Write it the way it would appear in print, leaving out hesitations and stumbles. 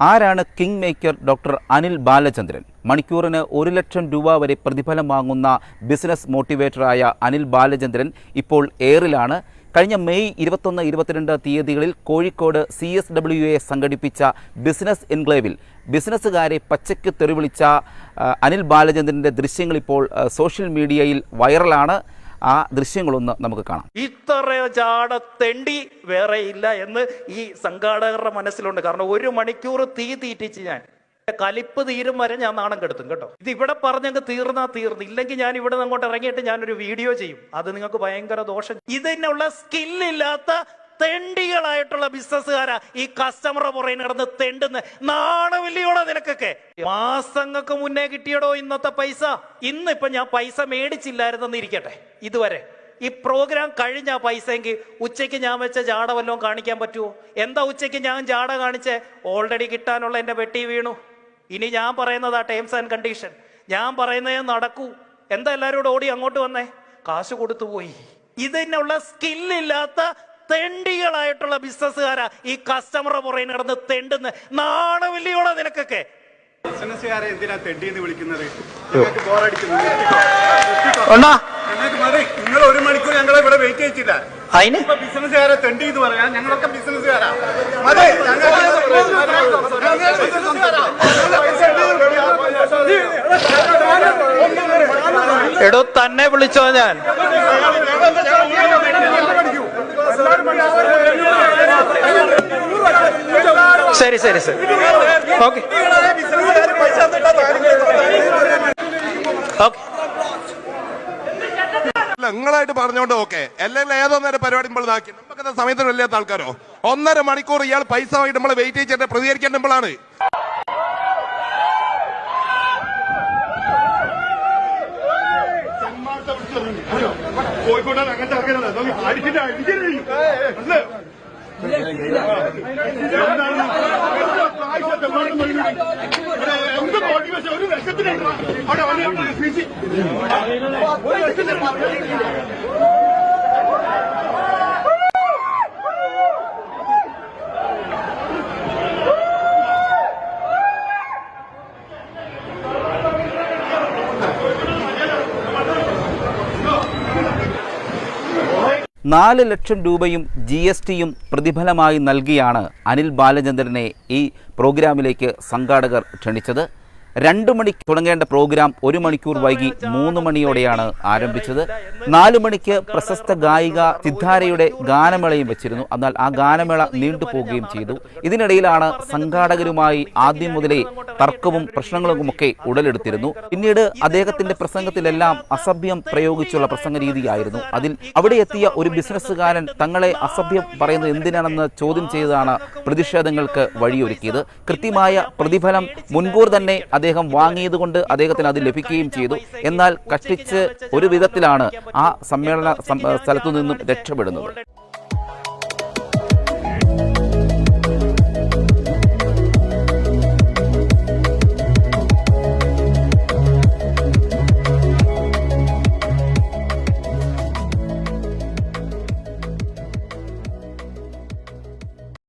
ആരാണ് king maker doctor Anil Balachandran? മണിക്കൂറിന് 1 ലക്ഷം രൂപ വരെ പ്രതിഫലം വാങ്ങുന്ന ബിസിനസ് മോട്ടിവേറ്ററായ അനിൽ ബാലചന്ദ്രൻ ഇപ്പോൾ എയറിലാണ്. കഴിഞ്ഞ മെയ് 21, 22 തീയതികളിൽ കോഴിക്കോട് CSWA സംഘടിപ്പിച്ച ബിസിനസ് എൻക്ലേവിൽ ബിസിനസ്സുകാരെ പച്ചയ്ക്ക് തെറിവിളിച്ച അനിൽ ബാലചന്ദ്രൻ്റെ ദൃശ്യങ്ങൾ ഇപ്പോൾ സോഷ്യൽ മീഡിയയിൽ വൈറലാണ്. ആ ദൃശ്യങ്ങളൊന്ന് നമുക്ക് കാണാം. ഇത്ര ചാട തെണ്ടി വേറെ ഇല്ല എന്ന് ഈ സംഘാടകരുടെ മനസ്സിലുണ്ട്. കാരണം 1 മണിക്കൂർ തീ തീറ്റിച്ച് ഞാൻ കലിപ്പ് തീരും വരെ ഞാൻ നാണം കെടുത്തും കേട്ടോ. ഇത് ഇവിടെ പറഞ്ഞങ്ങ് തീർന്നാ തീർന്നു. ഇല്ലെങ്കിൽ ഞാൻ ഇവിടെ നിന്ന് അങ്ങോട്ട് ഇറങ്ങിയിട്ട് ഞാനൊരു വീഡിയോ ചെയ്യും. അത് നിങ്ങൾക്ക് ഭയങ്കര ദോഷം. ഇതിനുള്ള സ്കില്ലില്ലാത്ത തെണ്ടികളായിട്ടുള്ള ബിസിനസ്സുകാരാ ഈ കസ്റ്റമറുടെ പുറകെ നടന്ന് തെണ്ടുന്ന. നാണമില്ലയോടോ നിനക്കൊക്കെ? മാസങ്ങൾക്ക് മുന്നേ കിട്ടിയടോ ഇന്നത്തെ പൈസ. ഇന്നിപ്പൊ ഞാൻ പൈസ മേടിച്ചില്ലായിരുന്നെന്ന് ഇരിക്കട്ടെ, ഇതുവരെ ഈ പ്രോഗ്രാം കഴിഞ്ഞ പൈസയെങ്കിൽ ഉച്ചയ്ക്ക് ഞാൻ വെച്ച ജാട വല്ലതും കാണിക്കാൻ പറ്റുമോ? എന്താ ഉച്ചയ്ക്ക് ഞാൻ ജാട കാണിച്ചേ? ഓൾറെഡി കിട്ടാനുള്ള എൻ്റെ വെട്ടി വീണു. ഇനി ഞാൻ പറയുന്നതാ ടേംസ് ആൻഡ് കണ്ടീഷൻ. ഞാൻ പറയുന്നതേ നടക്കൂ. എന്താ എല്ലാവരോടും ഓടി അങ്ങോട്ട് വന്നേ? കാശ് കൊടുത്തു പോയി. ഇതിനുള്ള സ്കില്ലില്ലാത്ത തെണ്ടികളായിട്ടുള്ള ബിസിനസ്സുകാരാ ഈ കസ്റ്റമറുടെ പുറകെ നടന്ന് തെണ്ടുന്ന. നാണമില്ലയോടോ നിനക്കൊക്കെ? ബിസിനസ്സുകാരെ എന്തിനാ തെണ്ടിന്ന് വിളിക്കുന്നത്? നിങ്ങൾ 1 മണിക്കൂർ ഞങ്ങളെ ഇവിടെ വെയിറ്റ് ചെയ്യിച്ചില്ല. അതിന് ബിസിനസ്സുകാരെ തെണ്ടി എന്ന് പറയാം. ഞങ്ങളൊക്കെ ബിസിനസ്സുകാരാ. എടോ തന്നെ വിളിച്ചോ ഞാൻ? ശരി ശരി ശരി, ഓക്കെ നിങ്ങളായിട്ട് പറഞ്ഞോണ്ട് ഓക്കെ. അല്ലെങ്കിൽ ഏതോ നേരം പരിപാടി നമ്മളാക്കി നമുക്കത് സമയത്തിന് വല്ലാത്ത ആൾക്കാരോ? 1.5 മണിക്കൂർ ഇയാൾ പൈസ ആയിട്ട് നമ്മളെ വെയിറ്റ് ചെയ്തിട്ട് പ്രതികരിക്കേണ്ടപ്പോഴാണ്. കോഴിക്കോട്ടാണ് അങ്ങനത്തെ ഒരു ലക്ഷത്തിന് $4 ലക്ഷം രൂപയും GSTയും പ്രതിഫലമായി നൽകിയാണ് അനിൽ ബാലചന്ദ്രനെ ഈ പ്രോഗ്രാമിലേക്ക് സംഘാടകർ ക്ഷണിച്ചത്. 2 മണിക്ക് തുടങ്ങേണ്ട പ്രോഗ്രാം 1 മണിക്കൂർ വൈകി 3 മണിയോടെയാണ് ആരംഭിച്ചത്. 4 മണിക്ക് പ്രശസ്ത ഗായിക സിദ്ധാരയുടെ ഗാനമേളയും വെച്ചിരുന്നു. എന്നാൽ ആ ഗാനമേള നീണ്ടുപോവുകയും ചെയ്തു. ഇതിനിടയിലാണ് സംഘാടകരുമായി ആദ്യം മുതലേ തർക്കവും പ്രശ്നങ്ങളുമൊക്കെ ഉടലെടുത്തിരുന്നു. പിന്നീട് അദ്ദേഹത്തിന്റെ പ്രസംഗത്തിലെല്ലാം അസഭ്യം പ്രയോഗിച്ചുള്ള പ്രസംഗ രീതിയായിരുന്നു. അവിടെ എത്തിയ ഒരു ബിസിനസ്സുകാരൻ തങ്ങളെ അസഭ്യം പറയുന്നത് എന്തിനാണെന്ന് ചോദ്യം ചെയ്തതാണ് പ്രതിഷേധങ്ങൾക്ക് വഴിയൊരുക്കിയത്. കൃത്യമായ പ്രതിഫലം മുൻകൂർ തന്നെ അദ്ദേഹം വാങ്ങിയതുകൊണ്ട് അദ്ദേഹത്തിന് അത് ലഭിക്കുകയും ചെയ്തു. എന്നാൽ കഷ്ടിച്ച് ഒരു വിധത്തിലാണ് ആ സമ്മേളന സ്ഥലത്തു നിന്നും രക്ഷപ്പെടുന്നത്.